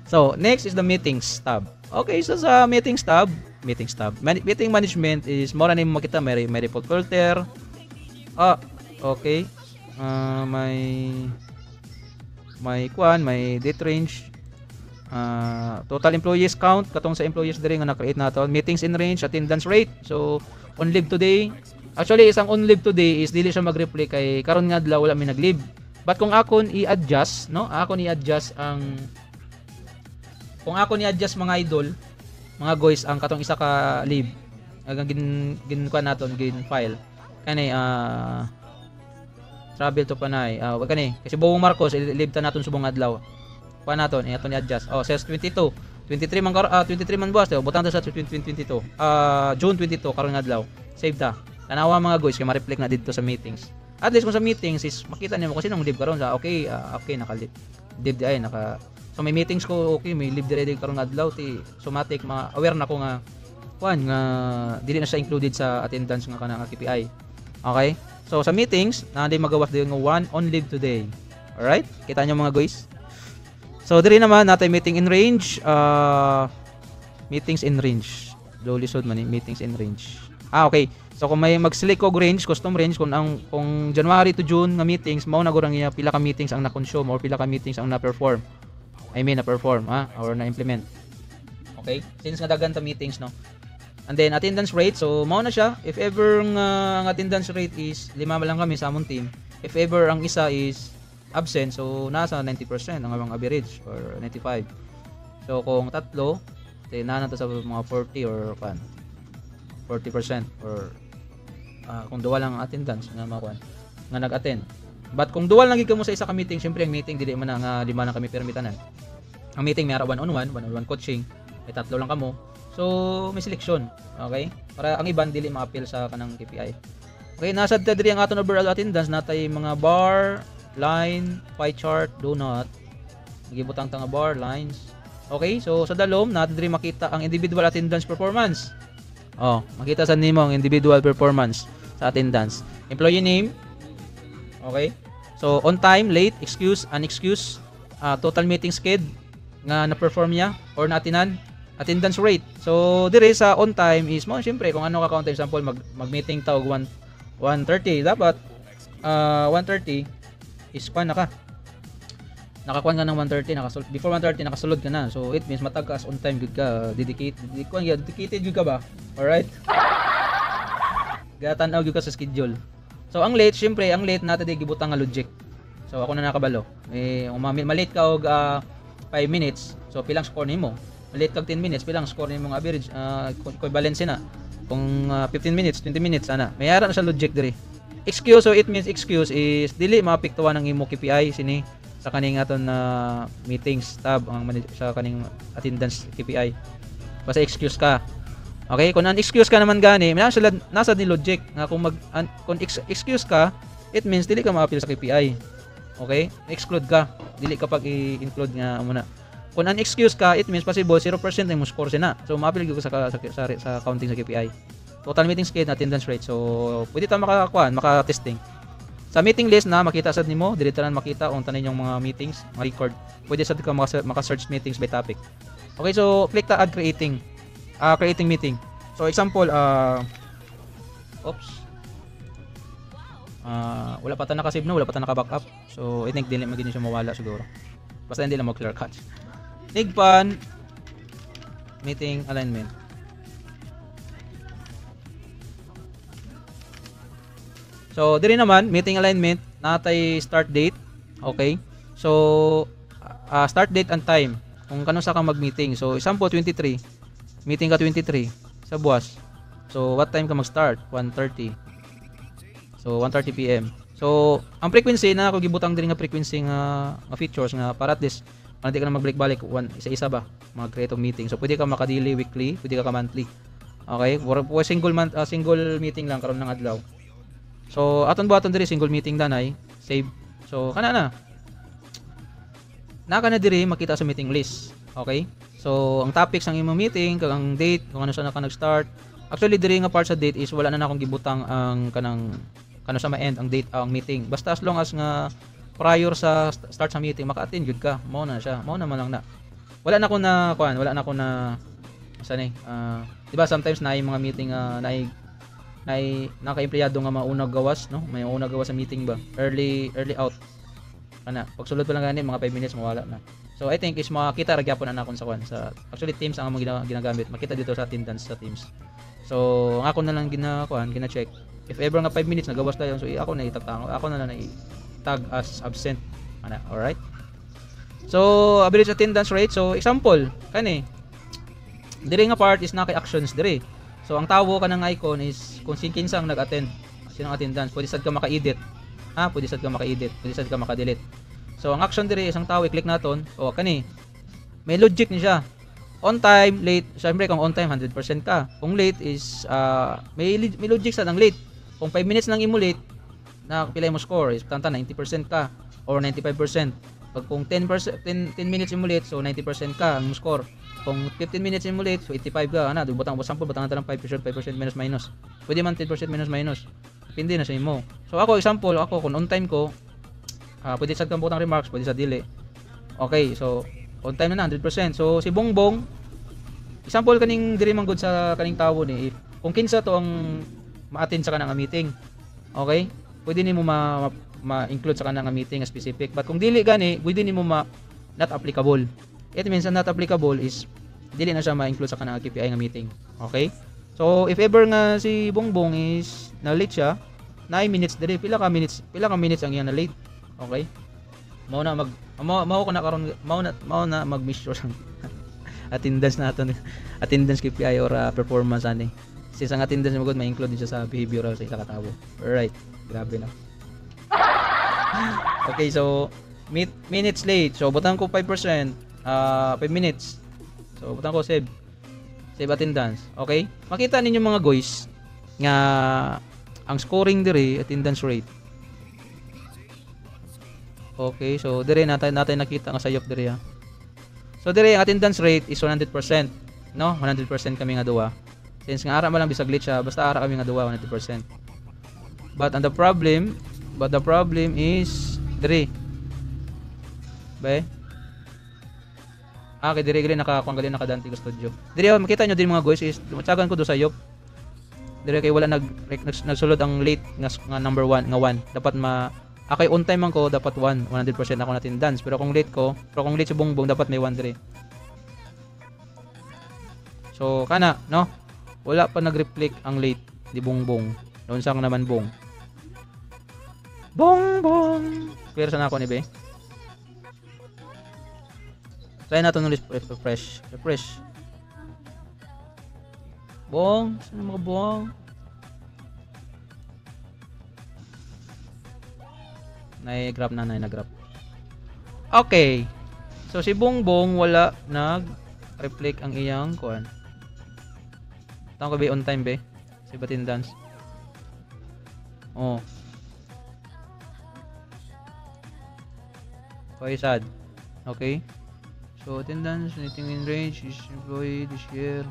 So, next is the meetings tab. Okay, so sa meetings tab, meeting management is mo na mo makita may report filter. Okay. May date range. Total employees count katong sa employees diri nga na-create nato. Meetings in range, attendance rate. So, on leave today. Actually, isang on leave today is dili siya mag-reply kay karon nga adlaw wala mi nag-leave. But kung akon i-adjust, no? Kung ako ni-adjust mga idol, mga guys, ang katong isa ka leave, gin naton gin file. Kani travel to Panay. Kani kasi buong Marcos leave ta naton subong adlaw. Kuha naton, aton i-adjust. Says 22. 23 man buwas, butang ta sa 2022. June 22 karon nga adlaw. Save ta. Tanawa mga guys kay ma-reflect na dito sa meetings. At least kung sa meetings is makita nimo kasi nung leave karon sa okay, naka-leave. Leave di ay naka. So may meetings ko okay, may leave dire karon nga adlaw ti somatic aware na ko nga nga dili na siya included sa attendance nga kanang KPI. Okay? So sa meetings, na di magawas din nga one on leave today. Alright? Kita nyo mga guys? So diri naman natay meeting in range, meetings in range. Do lisod man meetings in range. Okay. So kung may mag-select og range, custom range kung January to June nga meetings, mao na gurang iya pila ka meetings ang na-consume or pila ka meetings ang na-perform. Na-perform or na-implement. Okay? Since nga daghan ta meetings, no. And then attendance rate, so mao na siya. If ever ang attendance rate is 5 lang kami sa among team. If ever ang isa is absent, so nasa 90% ang among average or 95. So kung tatlo, na to sa mga 40 or 40% or kung dual lang ang attendance nga makuan nga nag-attend. But kung dual lang gid mo sa isa ka meeting, syempre ang meeting dili man nga lima lang kami permitanan. Ang meeting may ara one-on-one coaching, may tatlo lang kamo. So may selection, okay? Para ang iban dili ma-appeal sa kanang KPI. Okay, nasa diri ang aton overall attendance natay mga bar, line, pie chart, donut. Gibutang ta nga bar, lines. Okay, so sa dalom natin diri makita ang individual attendance performance. Makita sa nimo ang individual performance sa attendance. Employee name. Okay? So on time, late, excuse, unexcused, total meeting schedule nga na-perform niya or naatinan, attendance rate. So dire sa on time is mo syempre kung ano ka count example mag-meeting ta og 1:30 dapat 1:30 is kuan nakakuan ka ng 1:30 before 1:30 nakasulod ka na. So it means matagas on time gud ka, dedicated gud ka ba? Alright? Gatan-aw gud ka sa schedule. So ang late syempre, ang late natin di gibutang nga logic. So ako na nakabalo. Malate ka og 5 minutes. So pilang score nimo? Malate kag 10 minutes, pilang score nimo nga average equivalence na. Kung 15 minutes, 20 minutes ana. May ara na sa logic diri. Excuse, so it means excuse is dili maapektuhan ang imo KPI sini sa kaning aton na meetings tab ang sa kaning attendance KPI. Basta excuse ka. Okay, kung un-excuse ka naman gani, nasa ni logic nga kung excuse ka, it means dili ka ma-appeal sa KPI. Okay? Exclude ka. Dili ka pag i-include nga muna. Kung un-excuse ka, it means possible 0% ang mo score sina. So ma-appeal gyud sa counting sa KPI. Total meeting schedule, attendance rate. So pwede ta maka-testing. Sa meeting list na makita sad nimo, dili ta makita kung tanan yung mga meetings, record. Pwede sad ka maka-search meetings by topic. Okay, so click ta add creating meeting. So example, wala pa ta naka-save no, wala pa ta naka-backup. So I think dili magini siya mawala siguro. Basta hindi lang mag-clear cut. Nigpan meeting alignment. So diri naman meeting alignment natay start date. Okay? So start date and time. Kung kano sa ka mag-meeting. So example 23. Meeting ka 23 sa buwas. So what time ka mag-start? 1:30. So 1:30 PM. So ang frequency na ako gibutang diri nga frequency nga features nga para at least hindi ka na magbalik-balik isa-isa ba mag-create og meeting. So pwede ka maka-daily, weekly, pwede ka monthly. Okay? For single meeting lang karon ng adlaw. So aton diri single meeting danay, save. So kana na. Naka na diri makita sa meeting list. Okay? So ang topics ang imong meeting, kag ang date, kung ano sa naka nag-start. Actually diri nga part sa date is wala na akong gibutang ang kanang kano sa ma-end ang date ang meeting. Basta as long as nga prior sa start sa meeting maka-attend gyud ka, mao na siya. Mao na man lang na. wala na ako na kuan, wala na ako na saan di ba sometimes na mga meeting naka-empleyado nga maunag gawas, no? May unag gawas sa meeting ba? Early out. Kana, pag sulod pa lang gani mga 5 minutes mawala na. So I think is makita ra gyapon na nakon sa kuan sa actually Teams ang ginagamit. Makita dito sa attendance sa Teams. So ako na lang gina-check. If ever nga 5 minutes nagawas dayon, so ako na itatango. Ako na lang tag as absent. Ana, alright? So average attendance rate. So example, kani dire nga part is naka actions dire. So ang tawo kanang icon is kung kinsang nag-attend, sinong attendance, pwede sad ka maka-edit. Pwede sad ka maka-edit, pwede sad ka maka-delete. So ang action dire isang tawo i-click naton, o kani may logic ni siya. On time, late, syempre kung on time 100% ka. Kung late is may logic sa nang late. Kung 5 minutes nang imo late, na pila mo score is tanta 90% ka or 95%. Pag kung 10 minutes imo late, so 90% ka ang score. Kung 15 minutes imo late, so 85 ka. Butang natin ng 5%, 5% minus. Pwede man 10% minus. Depende na sa imo. So ako example, kung on time ko, pwede sad kang butang remarks, pwede sa dili. Okay, so on time na 100%. So si Bongbong, example kaning diri man good sa kaning tawo ni, kung kinsa to ang ma-attend sa kanang meeting. Okay? Pwede nimo ma-include sa kanang meeting specific. But kung dili gani, pwede nimo not applicable. It means not applicable is dili na siya ma-include sa kanang KPI nga meeting. Okay? So if ever nga si Bongbong is na late siya, 9 minutes diri, pila ka minutes ang iyang na late. Okay? Mao na mag-measure ang attendance naton, attendance KPI or performance ani. Kasi ang attendance mo gud ma-include din siya sa behavioral sa isa ka tawo. Alright. Grabe na. Okay, so minutes late. So butang ko 5%, 5 minutes. So butang ko save attendance. Okay? Makita ninyo mga guys nga ang scoring dire attendance rate. Okay, so dire natin nakita nga sayop dire. So dire ang attendance rate is 100%, no? 100% kami nga duwa. Since nga ara man lang bisag glitch siya, basta ara kami nga duwa 100%. But the problem is dire. Ba? Kay dire nakakuan gali nakadanti ko studio. Dire makita nyo din mga guys is matsagan ko do sayop. Dire kay wala nagsulod ang late nga number 1 nga 1. Dapat akay on time man ko dapat 100% ako na attendance. Pero kung late si Bongbong dapat may 1 dire. So kana no? Wala pa nag-reflect ang late di Bongbong. Noon sang naman Bong. Bongbong. Clear sa nako ni be. Try natin ulit refresh. Bong, saan mga bong? Nai-grab. Okay. So si Bongbong wala nag-reflect ang iyang kuan. Tama ko ba on time be? Si attendance. Oh. Okay, sad. Okay. So attendance, anything in range is employee this year.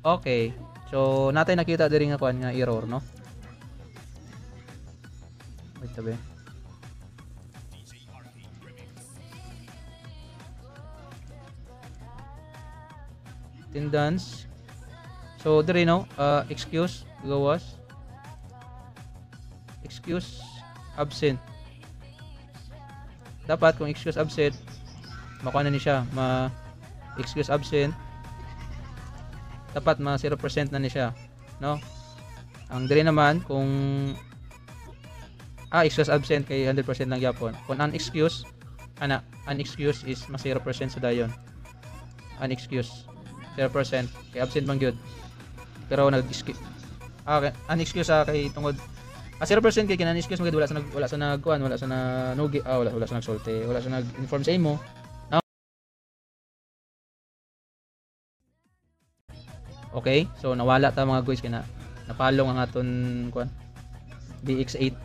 Okay. So natin nakita diri nga kuan nga error, no? Wait tabi. Attendance. So diri no, excuse gawas. Excuse absent. Dapat kung excuse absent, makuha na ni siya, excuse absent. Dapat 0% na ni siya, no? Ang diri naman kung excuse absent kay 100% lang gyapon. Kung unexcused is 0% sa dayon. Unexcused 0% kay absent man gyud. Pero nag-skip. Unexcused kay tungod 0% kay kinan-excuse mo wala sa nagkuan, wala sa nanugi, wala sa nagsulti, wala sa nag-inform sa imo. No? Okay? So nawala ta mga guys kina napalong ang aton kuan BX8.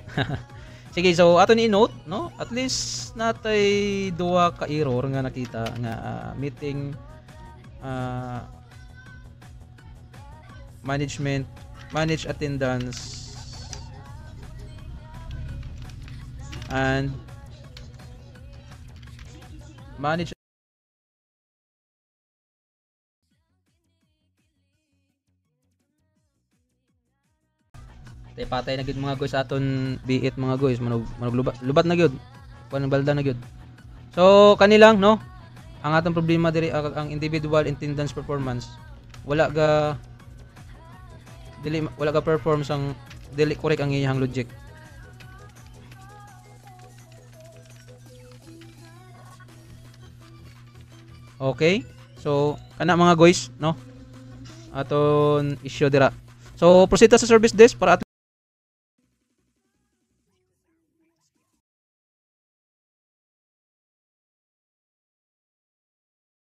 Sige, so ato ni note, no? At least natay duwa ka error nga nakita nga meeting manage attendance and manage. Tay patay na gyud mga guys aton biit mga guys, manog lubat na gyud. Kuan balda na gyud. So kanilang no, ang atong problema diri ang individual attendance performance. Wala ga perform sang dili correct ang iyang logic. Okay? So kana mga guys no, aton issue dira. So proceed ta sa service desk para